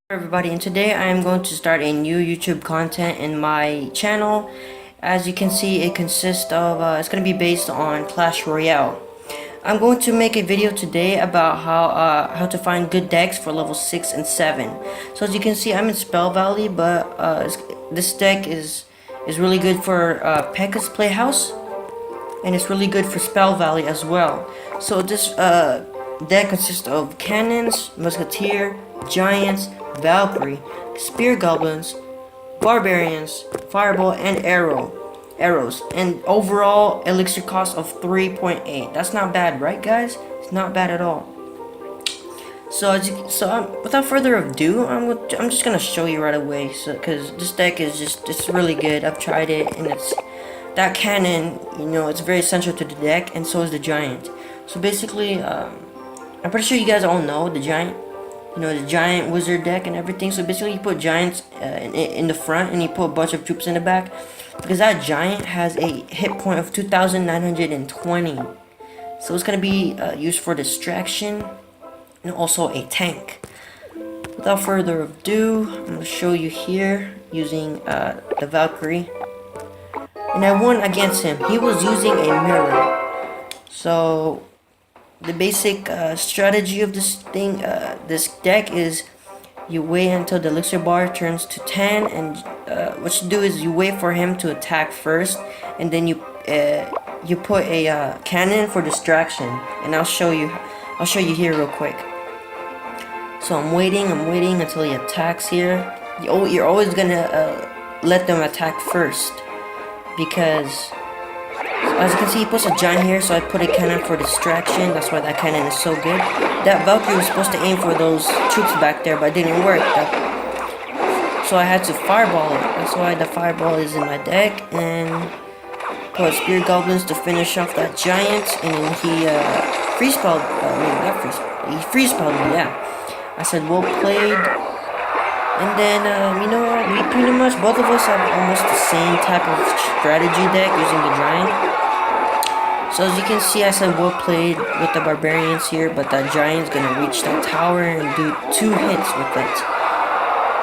Everybody, and today I am going to start a new YouTube content in my channel. As you can see, it consists of it's going to be based on Clash Royale. I'm going to make a video today about how to find good decks for level 6 and 7. So as you can see, I'm in Spell Valley, but this deck is really good for Pekka's Playhouse, and it's really good for Spell Valley as well. So this deck consists of cannons, musketeer, giants, Valkyrie, spear goblins, barbarians, fireball, and arrows, and overall elixir cost of 3.8. That's not bad, right, guys? It's not bad at all. So without further ado, I'm just gonna show you right away. So because this deck is it's really good. I've tried it, and it's that cannon. It's very essential to the deck, and so is the giant. So basically, I'm pretty sure you guys all know the giant. The giant wizard deck and everything. So basically you put giants in the front, and you put a bunch of troops in the back, because that giant has a hit point of 2,920. So it's going to be used for distraction and also a tank. Without further ado, I'm going to show you here using the Valkyrie. And I won against him. He was using a mirror. So the basic strategy of this deck is you wait until the elixir bar turns to 10, and what you do is you wait for him to attack first, and then you put a cannon for distraction. And I'll show you here real quick. So I'm waiting until he attacks here. You're always gonna let them attack first, because as you can see, he puts a giant here, so I put a cannon for distraction. That's why that cannon is so good. That Valkyrie was supposed to aim for those troops back there, but it didn't work. So I had to fireball it. That's why the fireball is in my deck. And put spear goblins to finish off that giant. And then he freeze spelled. He freeze spelled me. Yeah. I said, well played. And then you know what? We pretty much, both of us have almost the same type of strategy deck using the giant. So as you can see, I said well played with the barbarians here, but that giant's gonna reach that tower and do 2 hits with it.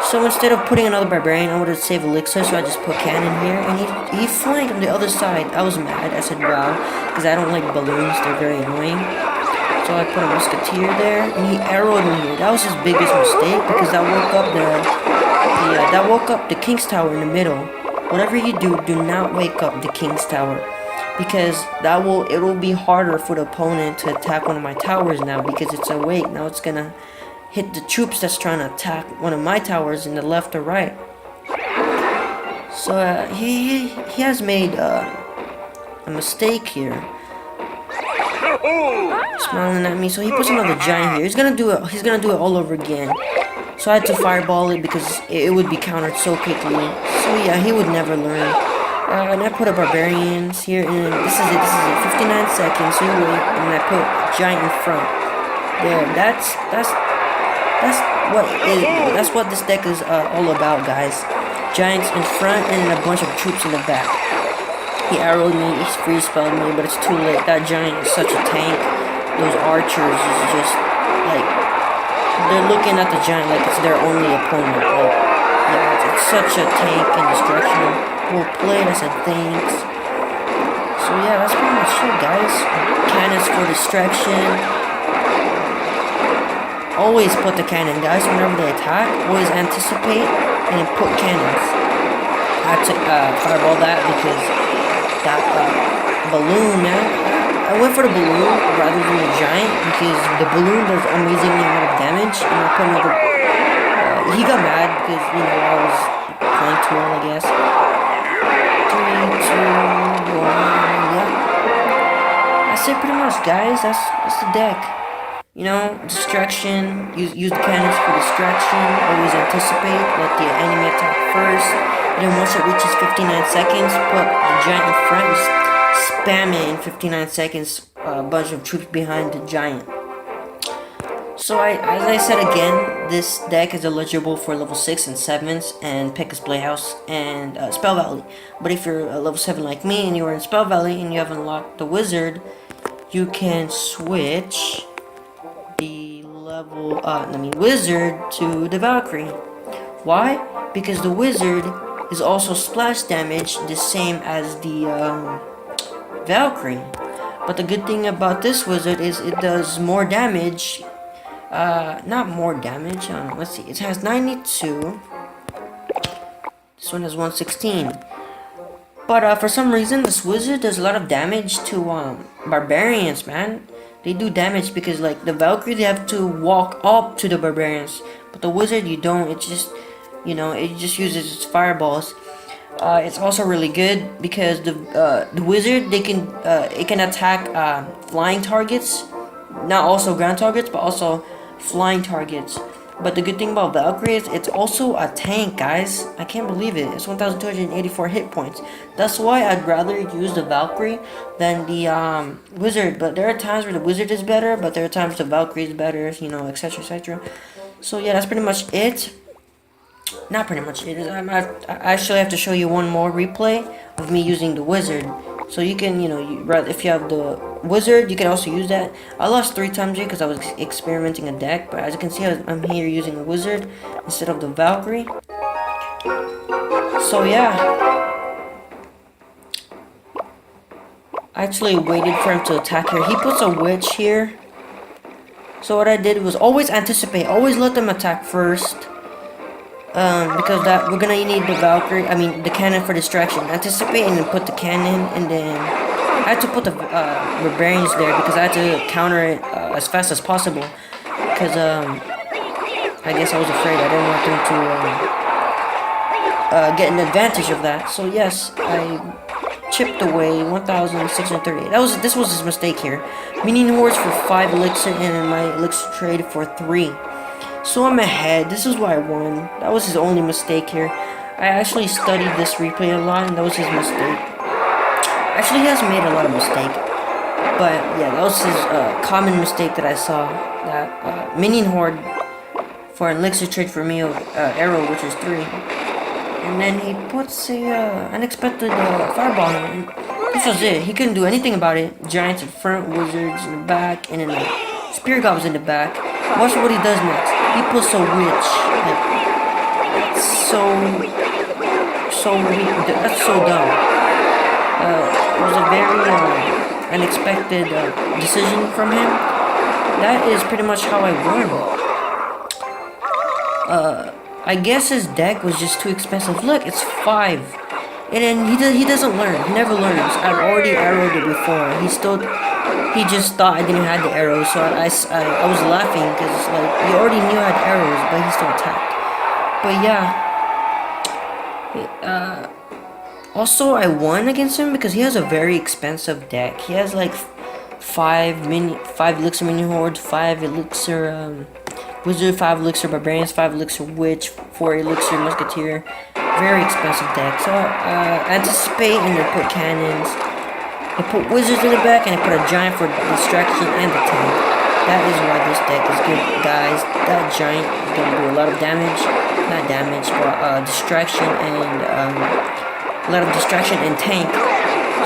So instead of putting another barbarian, I wanted to save elixir, so I just put cannon here, and he flanked on the other side. I was mad. I said wow, because I don't like balloons, they're very annoying. So I put a musketeer there, and he arrowed me here. That was his biggest mistake, because that woke up the king's tower in the middle. Whatever you do, do not wake up the king's tower, because it will be harder for the opponent to attack one of my towers now, because it's awake. Now it's gonna hit the troops that's trying to attack one of my towers in the left or right. So he has made a mistake here, smiling at me. So he puts another giant here. He's gonna do it all over again. So I had to fireball it, because it would be countered so quickly. So yeah, he would never learn. And I put a barbarians here, and this is it. 59 seconds. So you wait, and I put giant in front. There. That's what this deck is all about, guys. Giants in front, and then a bunch of troops in the back. He arrowed me, he freeze spelled me, but it's too late. That giant is such a tank. Those archers is just like, they're looking at the giant like it's their only opponent. Like, yeah, it's such a tank and destruction. Well played. I said thanks. So yeah, that's pretty much it, guys. Cannons for distraction. Always put the cannon, guys. Whenever they attack, always anticipate and then put cannons. I had to fireball that, because that balloon, man. I went for the balloon rather than the giant, because the balloon does amazingly a lot of damage. And I put another. He got mad because I was playing too well, I guess. 3, 2, 1, yeah. That's it, pretty much, guys. That's the deck. Distraction. Use the cannons for distraction. Always anticipate. Let the enemy attack first. And then once it reaches 59 seconds, put the giant in front. Just spam it in 59 seconds. A bunch of troops behind the giant. So as I said again, this deck is eligible for level 6 and 7s and Pekka's Playhouse and Spell Valley. But if you're level 7 like me and you are in Spell Valley and you haven't unlocked the wizard, you can switch the wizard to the Valkyrie. Why? Because the wizard is also splash damage, the same as the Valkyrie. But the good thing about this wizard is it does more damage. Not more damage. Let's see. It has 92. This one has 116. But for some reason, this wizard does a lot of damage to barbarians, man. They do damage because, like, the Valkyrie, they have to walk up to the barbarians. But the wizard, you don't. It just, it just uses its fireballs. It's also really good because the wizard, it can attack flying targets, not also ground targets, but also flying targets. But the good thing about Valkyrie is it's also a tank, guys. I can't believe it. It's 1,284 hit points. That's why I'd rather use the Valkyrie than the wizard. But there are times where the wizard is better, but there are times the Valkyrie is better, etc, etc. So yeah, that's pretty much it. Not pretty much it. I actually have to show you one more replay of me using the wizard. So you can, if you have the wizard, you can also use that. I lost 3 times here because I was experimenting a deck, but as you can see, I'm here using a wizard instead of the Valkyrie. So yeah, I actually waited for him to attack here. He puts a witch here. So what I did was always anticipate, always let them attack first. Because we're gonna need the Valkyrie, the cannon for distraction. Anticipate and then put the cannon, and then I had to put the barbarians there because I had to counter it as fast as possible. Because I guess I was afraid. I didn't want them to get an advantage of that. So yes, I chipped away 1,638. This was his mistake here. Minion hordes for 5 elixir and my elixir trade for 3. So I'm ahead. This is why I won. That was his only mistake here. I actually studied this replay a lot, and that was his mistake. Actually, he hasn't made a lot of mistakes. But yeah, that was his common mistake that I saw. That minion horde for an elixir trade for me of arrow, which is 3. And then he puts a unexpected fireball in. This was it. He couldn't do anything about it. Giants in front, wizards in the back, and then the spear goblins in the back. Watch what he does next. He puts a witch. Like, so weak. That's so dumb. It was a very unexpected decision from him. That is pretty much how I won. I guess his deck was just too expensive. Look, it's 5. And then he doesn't learn. He never learns. I've already arrowed it before. He just thought I didn't have the arrows, so I was laughing because like he already knew I had arrows, but he still attacked. But yeah, also I won against him because he has a very expensive deck. He has like 5 elixir minion hordes, 5 elixir wizard, 5 elixir barbarians, 5 elixir witch, 4 elixir musketeer. Very expensive deck. So anticipate and then put cannons. I put wizards in the back and I put a giant for distraction and the tank. That is why this deck is good, guys. That giant is gonna do a lot of damage. Not damage, but distraction and a lot of distraction and tank.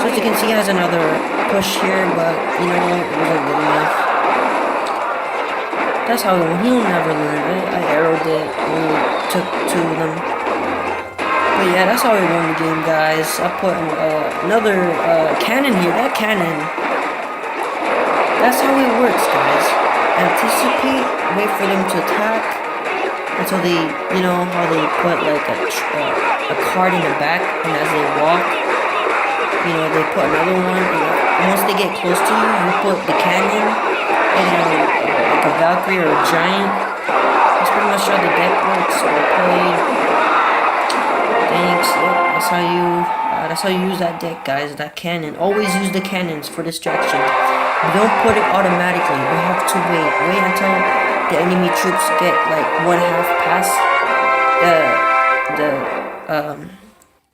So as you can see, he has another push here, but you know what? It wasn't good enough. That's how he'll never learn. I arrowed it and took 2 of them. But yeah, that's how I won the game, guys. I put another cannon here. That cannon. That's how it works, guys. Anticipate, wait for them to attack until they, how they put like a card in the back, and as they walk, they put another one. And once they get close to you, you put the cannon and like a Valkyrie or a giant. That's pretty much how the deck works. So I play. Thanks. Yep, that's how you use that deck, guys. That cannon. Always use the cannons for distraction. Don't put it automatically. You have to wait until the enemy troops get like 1/2 past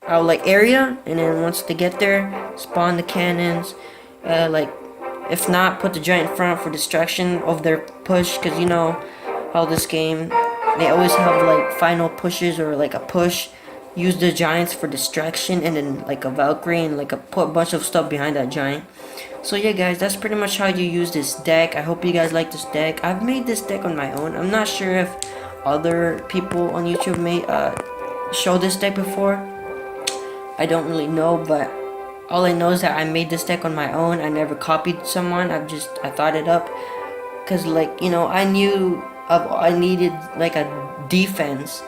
the area, and then once they get there, spawn the cannons. If not, put the giant in front for distraction of their push, because you know how this game, they always have like final pushes or like a push use the giants for distraction, and then like a Valkyrie, and like put a bunch of stuff behind that giant. So yeah guys, that's pretty much how you use this deck. I hope you guys like this deck. I've made this deck on my own. I'm not sure if other people on YouTube may show this deck before. I don't really know, but all I know is that I made this deck on my own. I never copied someone. I thought it up, cause like, you know, I knew I needed like a defense,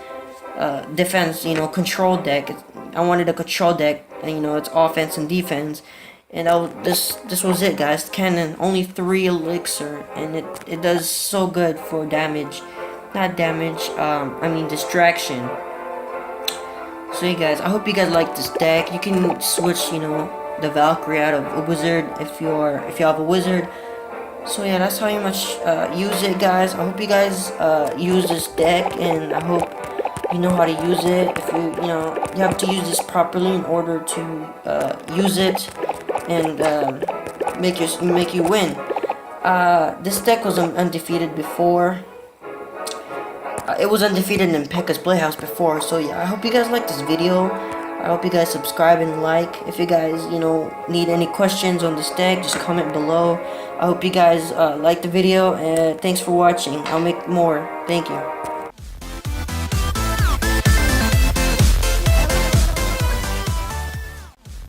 you know, control deck. I wanted a control deck, and you know, it's offense and defense. And this was it, guys. Cannon, only 3 elixir, and it does so good for damage, not damage. I mean distraction. So you guys, I hope you guys like this deck. You can switch, you know, the Valkyrie out of a wizard if you have a wizard. So yeah, that's how you much use it, guys. I hope you guys use this deck, and I hope you know how to use it. If you know, you have to use this properly in order to use it and make you win. This deck was undefeated before. It was undefeated in Pekka's Playhouse before. So yeah, I hope you guys like this video. I hope you guys subscribe and like. If you guys, you know, need any questions on this deck, just comment below. I hope you guys like the video, and thanks for watching. I'll make more. Thank you.